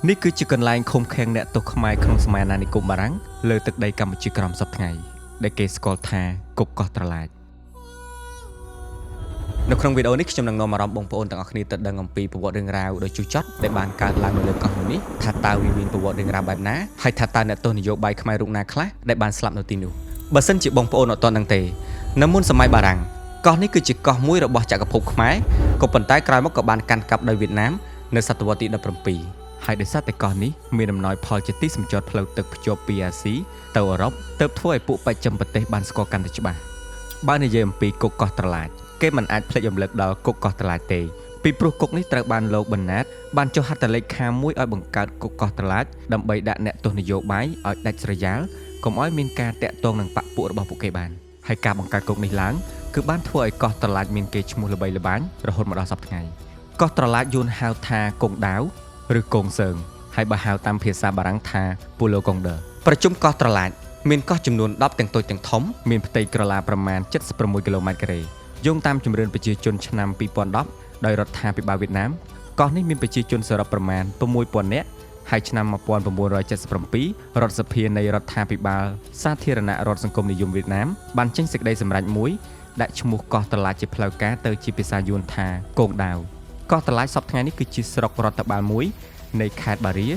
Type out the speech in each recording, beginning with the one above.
នេះគឺជាកន្លែងឃុំឃាំងអ្នកទោសខ្មែរក្នុងសម័យអាណានិគមបារាំងលើទឹកដីកម្ពុជាក្រោមសពថ្ងៃដែលគេស្គាល់ថាគុកកោះត្រឡាចនៅក្នុងវីដេអូនេះខ្ញុំនឹងនាំអារម្មណ៍បងប្អូនទាំងអស់គ្នាទៅដឹងអំពីប្រវត្តិរឿងរ៉ាវដ៏ជូរចត់ដែលបានកើតឡើងនៅលើកោះនេះថាតើវាមានប្រវត្តិរឿងរ៉ាវបែបណាហើយថាតើអ្នកទោសនយោបាយខ្មែររូបណាខ្លះដែលបានស្លាប់នៅទីនោះបើសិនជាបងប្អូនអត់ទាន់ដឹងទេនៅមុនសម័យបារាំងកោះនេះគឺជាកោះមួយរបស់ចក្រភពខ្មែរក៏ប៉ុន្តែក្រោយមកក៏បានកាន់កាប់ដោយវៀតណាមនៅសតវត្សទី17ហើយដោយសារតែកោះនេះមានអំណោយផលជាទីសម្ចតផ្លូវទឹកភ្ជាប់ពីអាស៊ីទៅអឺរ៉ុបទើបធ្វើឲ្យពួកបច្ចឹមប្រទេសបានស្គាល់កាន់តែច្បាស់បើនិយាយអំពីគុកកោះត្រឡាចគេមិនអាចភ្លេចរំលឹកដល់គុកកោះត្រឡាចទេពីព្រោះគុកនេះត្រូវបានលោកបណ្ណាតបានចុះហត្ថលេខាមួយឲ្យបង្កើតគុកកោះត្រឡាចដើម្បីដាក់អ្នកទោសនយោបាយឲ្យដាច់ស្រយាលកុំឲ្យមានការតាក់ទងនឹងបកពួករបស់ពួកគេបានហើយការបង្កើតគុកនេះឡើងគឺបានធ្វើឲ្យកោះត្រឡាចមានកេរ្តិ៍ឈ្មោះល្បីល្បាញរហូតមកដល់សព្វថ្ងៃកោះត្រឡាចយួនហៅថាកុងដាវឬកងសើងហើយបើហៅតាមភាសាបារាំងថាពូឡូកុងដឺប្រជុំកោះត្រឡាចមានកោះចំនួន10ទាំងតូចទាំងធំមានផ្ទៃក្រឡាប្រមាណ76គីឡូម៉ែត្រការ៉េយោងតាមជំរឿនប្រជាជនឆ្នាំ2010ដោយរដ្ឋាភិបាលវៀតណាមកោះនេះមានប្រជាជនសរុបប្រមាណ 6000 នាក់ហើយឆ្នាំ1977រដ្ឋសភានៃរដ្ឋាភិបាលសាធារណរដ្ឋសង្គមនិយមវៀតណាមបានចេញសេចក្តីសម្រេចមួយដាក់ឈ្មោះកោះត្រឡាចជាផ្លូវការទៅជាភាសាយួនថាកងដាវកោះត្រឡាចសពថ្ងៃនេះគឺជាស្រុករដ្ឋបាលមួយនៃខេត្តបារា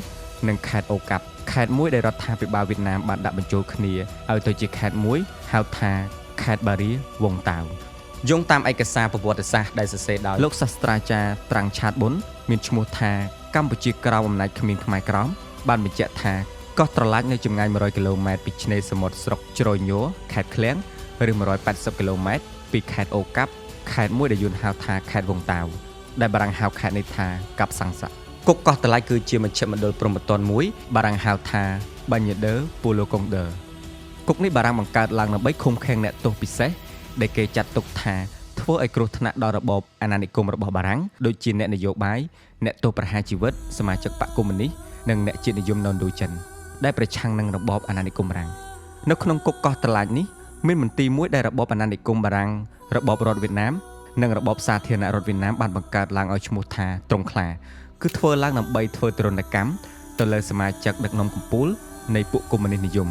និងខេត្តអូកាប់ខេត្តមួយដែលរដ្ឋាភិបាលវៀតណាមបានដាក់បញ្ចូលគ្នាឲ្យទៅជាខេត្តមួយហៅថាខេត្តបារាវងតាវយោងតាមឯកសារប្រវត្តិសាស្ត្រដែលសរសេរដោយលោកសាស្ត្រាចារ្យត្រាំងឆាតប៊ុនមានឈ្មោះថាកម្ពុជាក្រោមអំណាចគ្មានខ្មែរក្រមបានបញ្ជាក់ថាកោះត្រឡាចនៅចម្ងាយ100គីឡូម៉ែត្រពីឆ្នេរសមុទ្រស្រុកជ្រោយញ័រខេត្តឃ្លៀងឬ180គីឡូម៉ែត្រពីខេត្តអូកាប់ខេត្តមួយដែលយួនហៅថាខេត្តវងតាវដែលបារាំងហៅខេត្តនេះថាកាប់សាំងសាក់គុកកោះត្រឡាចគឺជាមជ្ឈមណ្ឌលព្រំប្រទានមួយបារាំងហៅថាបាញ់ដឺពូឡូកុងដឺគុកនេះបារាំងបង្កើតឡើងដើម្បីឃុំឃាំងអ្នកទោសពិសេសដែលគេចាត់ទុកថាធ្វើឲ្យគ្រោះថ្នាក់ដល់របបអាណានិគមរបស់បារាំងដូចជាអ្នកនយោបាយអ្នកទោសប្រហារជីវិតសមាជិកបកកុម្មុយនីសនិងអ្នកជាតិនិយមនៅឥណ្ឌូចិនដែលប្រឆាំងនឹងរបបអាណានិគមបារាំងនៅក្នុងគុកកោះត្រឡាចនេះមានមន្ទីរមួយដែលរបបអាណានិគមបារាំងរបបរដ្ឋវៀតណាមនិងរបបសាធារណរដ្ឋវៀតណាមបានបង្កើតឡើងឲ្យឈ្មោះថាត្រង់ខ្លាគឺធ្វើឡើងដើម្បីធ្វើទរណកម្មទៅលើសមាជិកដឹកនាំកំពូលនៃពួកកុម្មុយនីសនិយម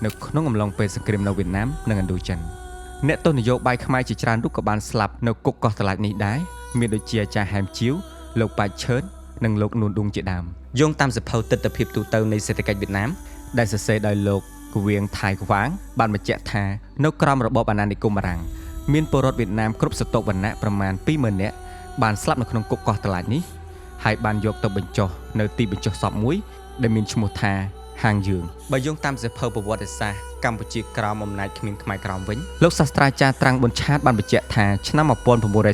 នៅក្នុងអំឡុងពេលសង្គ្រាមនៅវៀតណាមនិងឥណ្ឌូចិនអ្នកទោសនយោបាយខ្មែរជាច្រើនរូបក៏បានស្លាប់នៅគុកកោះត្រឡាចនេះដែរមានដូចជាអាចារ្យហែមជីវលោកប៉ាច់ឈើតនិងលោកនួនឌុងជាដើមយោងតាមសភៅទិដ្ឋភាពទូទៅនៃសេដ្ឋកិច្ចវៀតណាមដែលសរសេរដោយលោកគវៀងថៃក្វាងបានបញ្ជាក់ថានៅក្រោមរបបអាណានិគមបារាំងមានពលរដ្ឋវៀតណាមគ្រប់ស្រទាប់វណ្ណៈប្រមាណ 20000 នាក់បានស្លាប់នៅក្នុងគុកកោះត្រឡាចនេះហើយបានយកទៅបញ្ចុះនៅទីបញ្ចុះសពមួយដែលមានឈ្មោះថាហាងយើងបើយោងតាមសភៅប្រវត្តិសាស្ត្រកម្ពុជាក្រោមអំណាចគ្មានខ្មែរក្រោមវិញលោកសាស្ត្រាចារ្យត្រាំងប៊ុនឆាតបានបញ្ជាក់ថាឆ្នាំ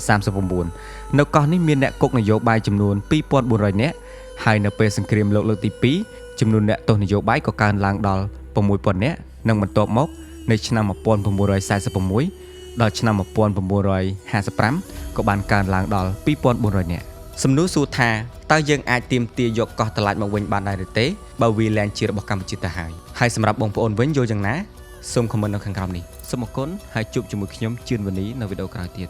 1939នៅកោះនេះមានអ្នកគុកនយោបាយចំនួន2400នាក់ហើយនៅពេលសង្គ្រាមលោកលើកទី2ចំនួនអ្នកទោសនយោបាយក៏កើនឡើងដល់6000នាក់និងបន្ទាប់មកនៅឆ្នាំ1946ដល់ឆ្នាំ1955ក៏បានកើនឡើងដល់2400នាក់សំណួរសួរថាតើយើងអាចទាមទារយកកោះត្រឡាចមកវិញបានដែរឬទេបើវាលែងជារបស់កម្ពុជាទៅហើយសម្រាប់បងប្អូនវិញយល់យ៉ាងណាសូមខមមិននៅខាងក្រោមនេះសូមអរគុណហើយជួបជាមួយខ្ញុំជឿនវនីនៅវីដេអូក្រោយទៀត